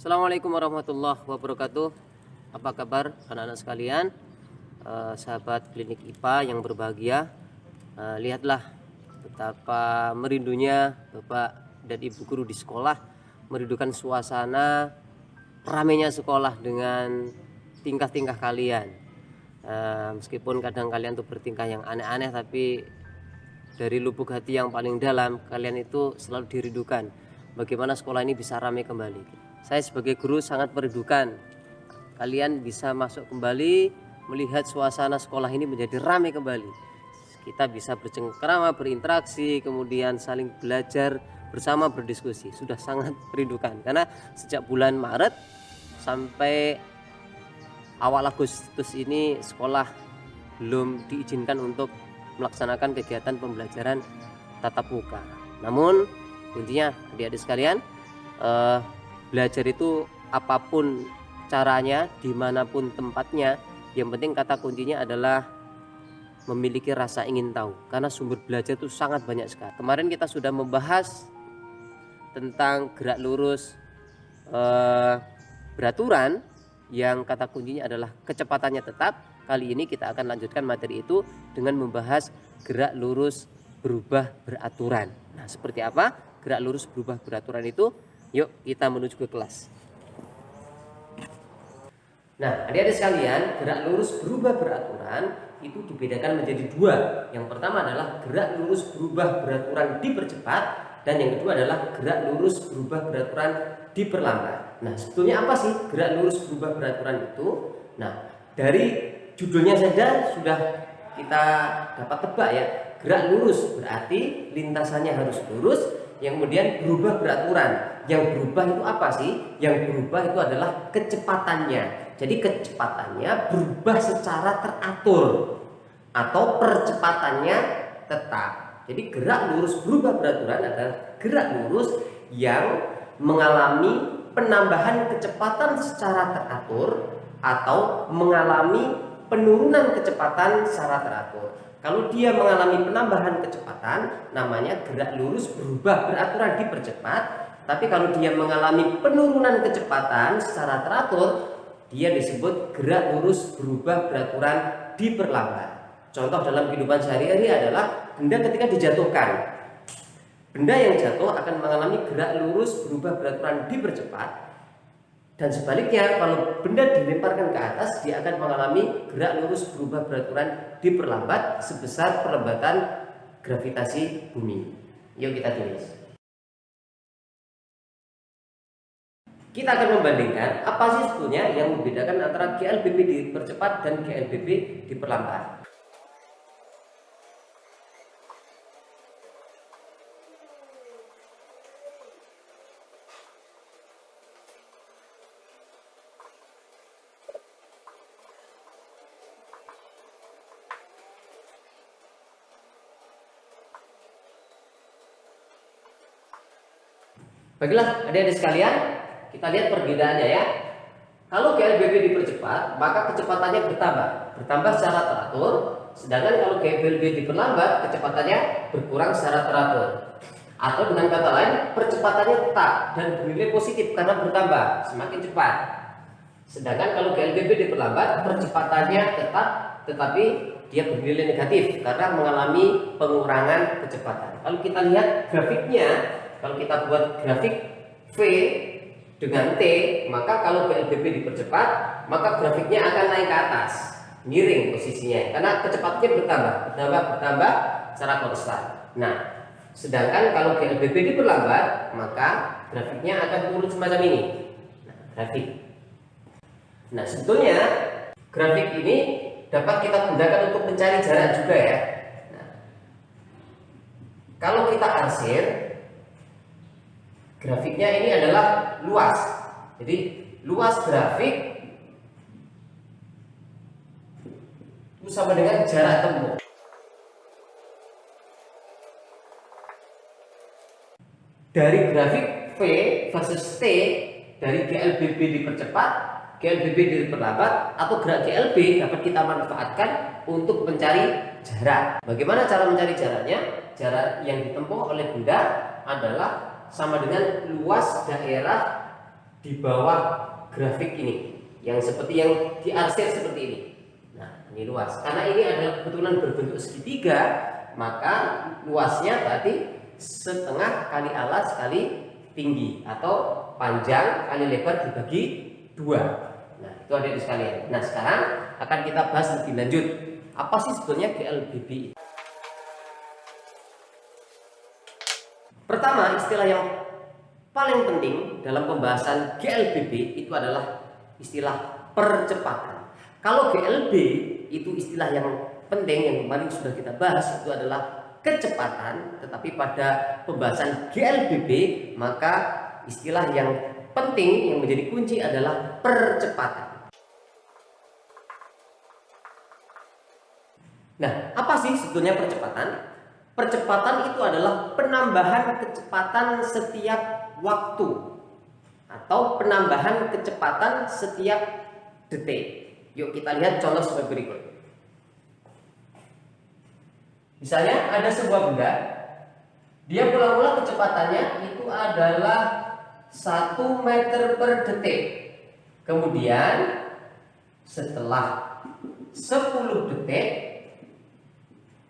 Assalamualaikum warahmatullahi wabarakatuh. Apa kabar anak-anak sekalian, sahabat klinik IPA yang berbahagia. Lihatlah betapa merindunya Bapak dan Ibu guru di sekolah, merindukan suasana ramainya sekolah dengan tingkah-tingkah kalian. Meskipun kadang kalian tuh bertingkah yang aneh-aneh, tapi dari lubuk hati yang paling dalam kalian itu selalu dirindukan bagaimana sekolah ini bisa ramai kembali. Saya sebagai guru sangat merindukan kalian bisa masuk kembali, melihat suasana sekolah ini menjadi ramai kembali. Kita bisa bercengkrama, berinteraksi, kemudian saling belajar bersama, berdiskusi. Sudah sangat merindukan karena sejak bulan Maret sampai awal Agustus ini sekolah belum diizinkan untuk melaksanakan kegiatan pembelajaran tatap muka. Namun kuncinya adik-adik sekalian, belajar itu apapun caranya, dimanapun tempatnya, yang penting kata kuncinya adalah memiliki rasa ingin tahu, karena sumber belajar itu sangat banyak sekali. Kemarin kita sudah membahas tentang gerak lurus beraturan yang kata kuncinya adalah kecepatannya tetap. Kali ini kita akan lanjutkan materi itu dengan membahas gerak lurus berubah beraturan. Nah, seperti apa gerak lurus berubah beraturan itu? Yuk kita menuju ke kelas. Nah, adik-adik sekalian, gerak lurus berubah beraturan itu dibedakan menjadi dua. Yang pertama adalah gerak lurus berubah beraturan dipercepat, dan yang kedua adalah gerak lurus berubah beraturan diperlambat. Nah, sebetulnya apa sih gerak lurus berubah beraturan itu? Nah, dari judulnya saja sudah kita dapat tebak ya. Gerak lurus berarti lintasannya harus lurus, yang kemudian berubah beraturan. Yang berubah itu apa sih? Yang berubah itu adalah kecepatannya. Jadi kecepatannya berubah secara teratur atau percepatannya tetap. Jadi gerak lurus berubah beraturan adalah gerak lurus yang mengalami penambahan kecepatan secara teratur atau mengalami penurunan kecepatan secara teratur. Kalau dia mengalami penambahan kecepatan, namanya gerak lurus berubah beraturan dipercepat. Tapi kalau dia mengalami penurunan kecepatan secara teratur, dia disebut gerak lurus berubah beraturan diperlambat. Contoh dalam kehidupan sehari-hari adalah benda ketika dijatuhkan. Benda yang jatuh akan mengalami gerak lurus berubah beraturan dipercepat. Dan sebaliknya, kalau benda dilemparkan ke atas, dia akan mengalami gerak lurus berubah beraturan diperlambat sebesar perlambatan gravitasi bumi. Yuk kita tulis. Kita akan membandingkan apa sih sebetulnya yang membedakan antara GLBP dipercepat dan GLBP diperlambat. Baiklah adik-adik sekalian, kita lihat perbedaannya ya. Kalau GLBP dipercepat, maka kecepatannya bertambah secara teratur. Sedangkan kalau GLBP diperlambat, kecepatannya berkurang secara teratur. Atau dengan kata lain, percepatannya tetap dan bernilai positif karena bertambah semakin cepat. Sedangkan kalau GLBP diperlambat, percepatannya tetap, tetapi dia bernilai negatif karena mengalami pengurangan kecepatan. Kalau kita lihat grafiknya, kalau kita buat grafik V dengan T, maka kalau GLBP dipercepat, maka grafiknya akan naik ke atas, miring posisinya, karena kecepatannya bertambah secara konstan. Nah, sedangkan kalau GLBP diperlambat, maka grafiknya akan turun semacam ini. Nah, grafik. Nah, sebetulnya grafik ini dapat kita gunakan untuk mencari jarak juga ya. Nah, kalau kita arsir, grafiknya ini adalah luas. Jadi luas grafik itu sama dengan jarak tempuh. Dari grafik V versus T, dari GLBP dipercepat, GLBP diperlambat, atau gerak GLB dapat kita manfaatkan untuk mencari jarak. Bagaimana cara mencari jaraknya? Jarak yang ditempuh oleh benda adalah sama dengan luas daerah di bawah grafik ini, yang seperti yang diarsir seperti ini. Nah, ini luas. Karena ini adalah kebetulan berbentuk segitiga, maka luasnya berarti setengah kali alas kali tinggi, atau panjang kali lebar dibagi 2. Nah, itu ada di sekalian. Nah, sekarang akan kita bahas lebih lanjut. Apa sih sebetulnya GLBB? Pertama, istilah yang paling penting dalam pembahasan GLBB itu adalah istilah percepatan. Kalau GLB itu istilah yang penting yang kemarin sudah kita bahas, itu adalah kecepatan, tetapi pada pembahasan GLBB maka istilah yang penting yang menjadi kunci adalah percepatan. Nah, apa sih sebetulnya percepatan? Percepatan itu adalah penambahan kecepatan setiap waktu atau penambahan kecepatan setiap detik. Yuk kita lihat contoh sebagai berikut. Misalnya ada sebuah benda, dia mula-mula kecepatannya itu adalah 1 meter per detik. Kemudian setelah 10 detik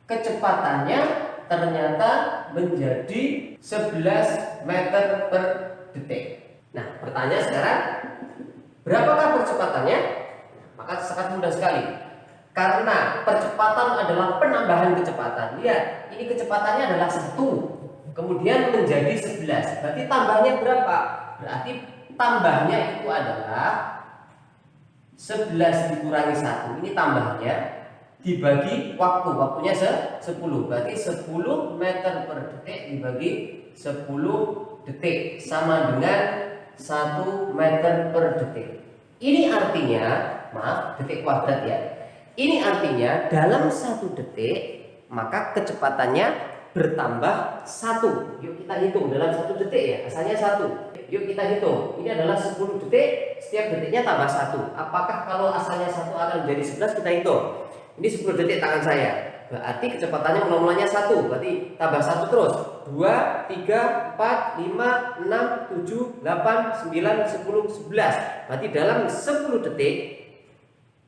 kecepatannya ternyata menjadi 11 meter per detik. Nah, pertanyaan sekarang, berapakah percepatannya? Maka sangat mudah sekali. Karena percepatan adalah penambahan kecepatan. Lihat, ini kecepatannya adalah 1, kemudian menjadi 11. Berarti tambahnya berapa? Berarti tambahnya itu adalah 11 dikurangi 1. Ini tambahnya dibagi waktu, waktunya 10, berarti 10 meter per detik dibagi 10 detik sama dengan 1 meter per detik. Ini artinya, maaf, detik kuadrat ya. Ini artinya dalam 1 detik maka kecepatannya bertambah 1. Yuk kita hitung dalam 1 detik ya, asalnya 1. Yuk kita hitung, ini adalah 10 detik, setiap detiknya tambah 1. Apakah kalau asalnya 1 akan menjadi 11? Kita hitung. Ini 10 detik tangan saya. Berarti kecepatannya mula-mulanya 1. Berarti tambah 1 terus. 2, 3, 4, 5, 6, 7, 8, 9, 10, 11. Berarti dalam 10 detik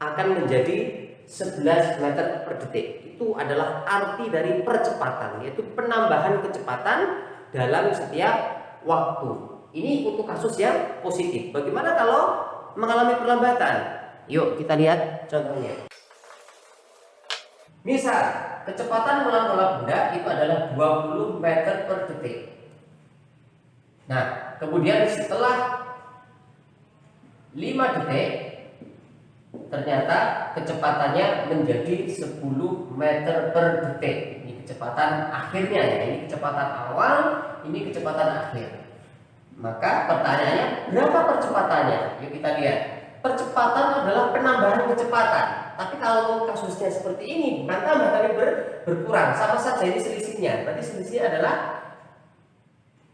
akan menjadi 11 meter per detik. Itu adalah arti dari percepatan, yaitu penambahan kecepatan dalam setiap waktu. Ini untuk kasus yang positif. Bagaimana kalau mengalami perlambatan? Yuk kita lihat contohnya. Misal, kecepatan mula-mula benda itu adalah 20 meter per detik. Nah, kemudian setelah 5 detik, ternyata kecepatannya menjadi 10 meter per detik. Ini kecepatan akhirnya ya, ini kecepatan awal, ini kecepatan akhir. Maka pertanyaannya, berapa percepatannya? Yuk kita lihat. Percepatan adalah penambahan kecepatan. Tapi kalau kasusnya seperti ini, bukan tambah tapi berkurang, sama saja ini selisihnya. Berarti selisihnya adalah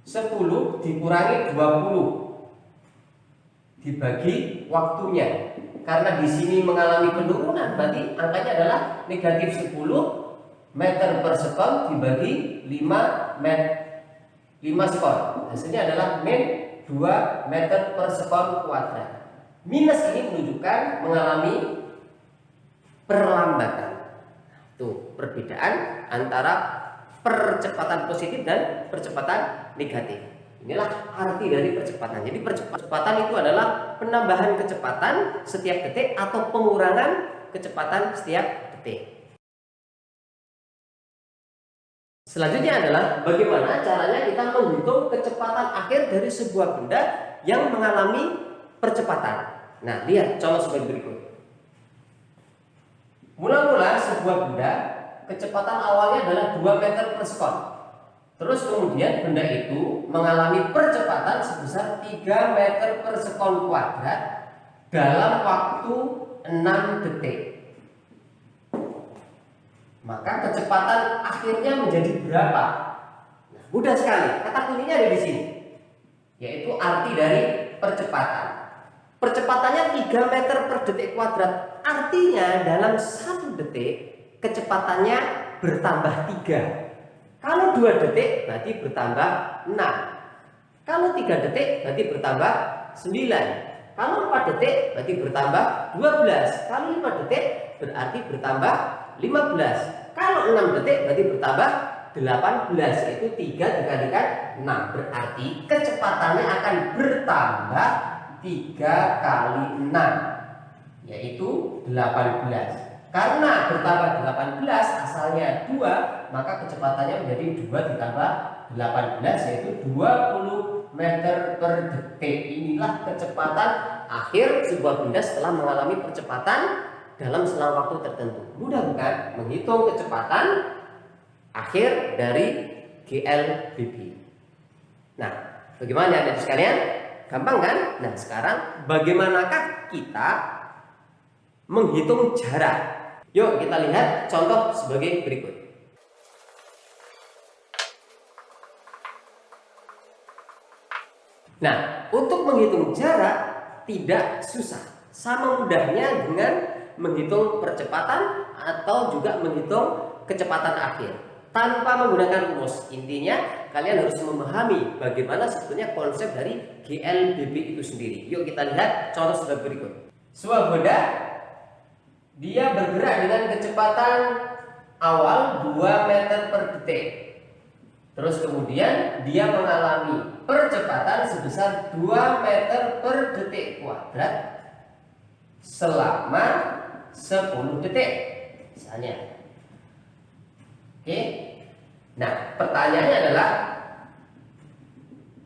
10 dikurangi 20 dibagi waktunya. Karena di sini mengalami penurunan, berarti angkanya adalah negatif 10 meter per sekon dibagi 5 sekon. Hasilnya adalah min 2 meter per sekon kuadrat. Minus ini menunjukkan mengalami perlambatan. Itu perbedaan antara percepatan positif dan percepatan negatif. Inilah arti dari percepatan. Jadi percepatan itu adalah penambahan kecepatan setiap detik atau pengurangan kecepatan setiap detik. Selanjutnya adalah bagaimana caranya kita menghitung kecepatan akhir dari sebuah benda yang mengalami percepatan. Nah, lihat contoh sebagai berikut. Mula-mula sebuah benda kecepatan awalnya adalah 2 meter per sekon. Terus kemudian benda itu mengalami percepatan sebesar 3 meter per sekon kuadrat dalam waktu 6 detik. Maka kecepatan akhirnya menjadi berapa? Nah, mudah sekali. Kata kuncinya ada di sini, yaitu arti dari percepatan. Percepatannya 3 meter per detik kuadrat. Artinya dalam 1 detik kecepatannya bertambah 3. Kalau 2 detik berarti bertambah 6. Kalau 3 detik berarti bertambah 9. Kalau 4 detik berarti bertambah 12. Kalau 5 detik berarti bertambah 15. Kalau 6 detik berarti bertambah 18, yaitu 3 dikalikan 6. Berarti kecepatannya akan bertambah 3 kali 6, yaitu 18. Karena bertambah 18 asalnya 2, maka kecepatannya menjadi 2 ditambah 18, yaitu 20 meter per detik. Inilah kecepatan akhir sebuah benda setelah mengalami percepatan dalam selang waktu tertentu. Mudah bukan menghitung kecepatan akhir dari GLBB. Nah, bagaimana adik sekalian? Gampang kan? Nah, sekarang bagaimanakah kita menghitung jarak? Yuk kita lihat contoh sebagai berikut. Nah, untuk menghitung jarak tidak susah. Sama mudahnya dengan menghitung percepatan atau juga menghitung kecepatan akhir tanpa menggunakan rumus. Intinya kalian harus memahami bagaimana sebetulnya konsep dari GLBB itu sendiri. Yuk kita lihat contoh sebagai berikut. Sebuah benda dia bergerak dengan kecepatan awal 2 meter per detik. Terus kemudian dia mengalami percepatan sebesar 2 meter per detik kuadrat selama 10 detik misalnya. Oke. Nah, pertanyaannya adalah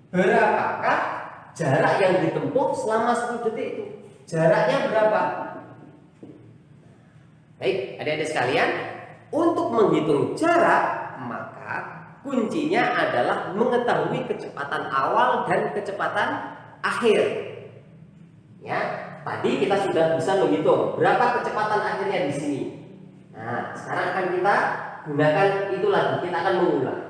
berapakah jarak yang ditempuh selama 10 detik itu? Jaraknya berapa? Baik, adik-adik sekalian, untuk menghitung jarak maka kuncinya adalah mengetahui kecepatan awal dan kecepatan akhir. Ya, tadi kita sudah bisa menghitung berapa kecepatan akhirnya di sini. Nah, sekarang akan kita gunakan itu lagi, kita akan mengulang.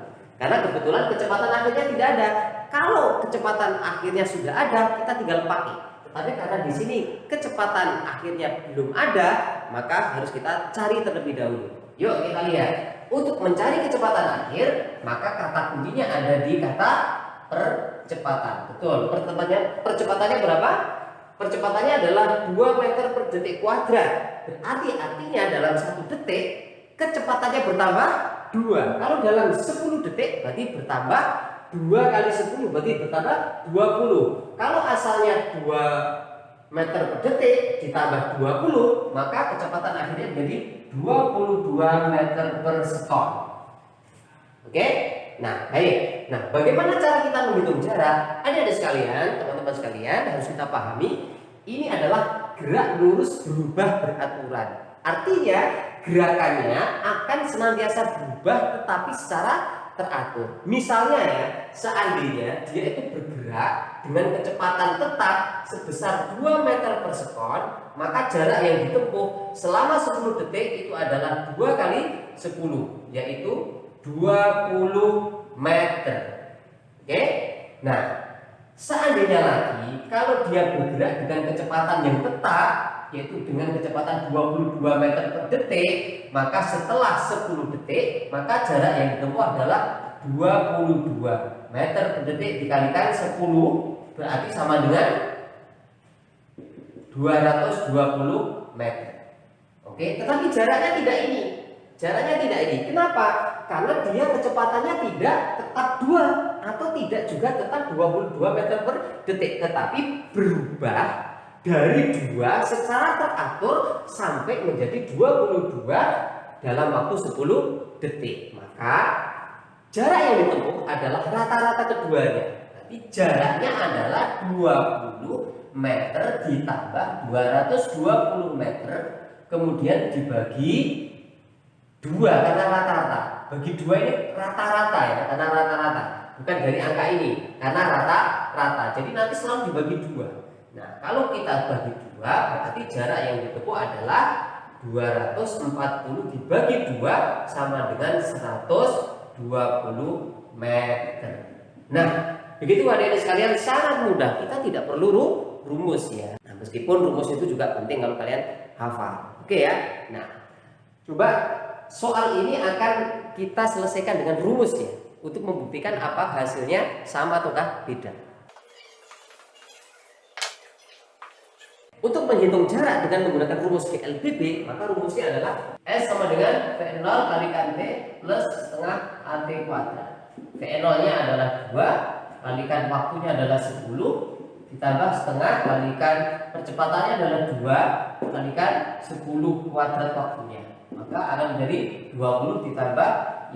Karena kebetulan kecepatan akhirnya tidak ada. Kalau kecepatan akhirnya sudah ada, kita tinggal pakai. Tetapi karena di sini kecepatan akhirnya belum ada, maka harus kita cari terlebih dahulu. Yuk kita lihat. Untuk mencari kecepatan akhir, maka kata kuncinya ada di kata percepatan. Betul. Percepatannya berapa? Percepatannya adalah 2 meter per detik kuadrat. Berarti artinya dalam 1 detik kecepatannya bertambah 2. Kalau dalam 10 detik berarti bertambah 2 kali 10 berarti bertambah 20. Kalau asalnya 2 meter per detik ditambah 20, maka kecepatan akhirnya menjadi 22 meter per sekon. Oke? Nah, baik. Nah, bagaimana cara kita menghitung jarak? Adik-adik sekalian, teman-teman sekalian, harus kita pahami ini adalah gerak lurus berubah beraturan. Artinya gerakannya akan senantiasa berubah tetapi secara teratur. Misalnya ya, seandainya dia itu bergerak dengan kecepatan tetap sebesar 2 meter per sekon, maka jarak yang ditempuh selama 10 detik itu adalah 2 kali 10, yaitu 20 meter. Oke? Nah, seandainya lagi kalau dia bergerak dengan kecepatan yang tetap, yaitu dengan kecepatan 22 meter per detik, maka setelah 10 detik maka jarak yang ditempuh adalah 22 meter per detik dikalikan 10 berarti sama dengan 220 meter. Oke, tetapi jaraknya tidak ini. Jaraknya tidak ini. Kenapa? Karena dia kecepatannya tidak tetap 2 atau tidak juga tetap 22 meter per detik, tetapi berubah dari 2 secara teratur sampai menjadi 22 dalam waktu 10 detik. Maka jarak yang ditempuh adalah rata-rata keduanya. Tapi jaraknya adalah 20 meter ditambah 220 meter kemudian dibagi 2 karena rata-rata. Bagi 2 ini rata-rata ya, karena rata-rata. Bukan dari angka ini, karena rata-rata. Jadi nanti selalu dibagi 2. Nah, kalau kita bagi 2 berarti jarak yang ditempuh adalah 240 dibagi 2 sama dengan 120 meter. Nah, begitu adik-adik sekalian, sangat mudah. Kita tidak perlu rumus ya. Nah, meskipun rumus itu juga penting kalau kalian hafal. Oke ya. Nah, coba soal ini akan kita selesaikan dengan rumus ya, untuk membuktikan apa hasilnya sama ataukah beda. Untuk menghitung jarak dengan menggunakan rumus GLBB, maka rumusnya adalah S sama dengan V0 kalikan T plus setengah AT kuadrat. V0 nya adalah 2, kalikan waktunya adalah 10, ditambah setengah kalikan percepatannya adalah 2, kalikan 10 kuadrat waktunya. Maka akan menjadi 20 ditambah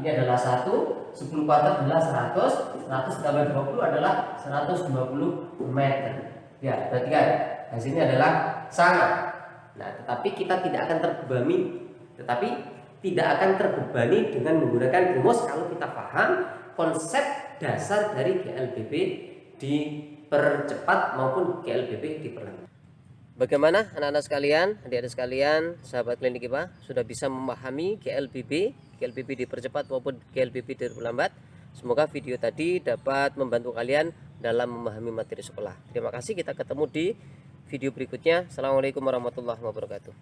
ini adalah 1, 10 kuadrat adalah 100, 100 tambah 20 adalah 120 meter. Ya, berarti kan hasilnya adalah sama. Nah, tetapi tidak akan terbebani dengan menggunakan rumus kalau kita paham konsep dasar dari GLBB dipercepat maupun GLBB diperlambat. Bagaimana anak-anak sekalian, adik-adik sekalian, sahabat klinik IPA sudah bisa memahami GLBB dipercepat maupun GLBB diperlambat? Semoga video tadi dapat membantu kalian dalam memahami materi sekolah. Terima kasih, kita ketemu di video berikutnya. Assalamualaikum warahmatullahi wabarakatuh.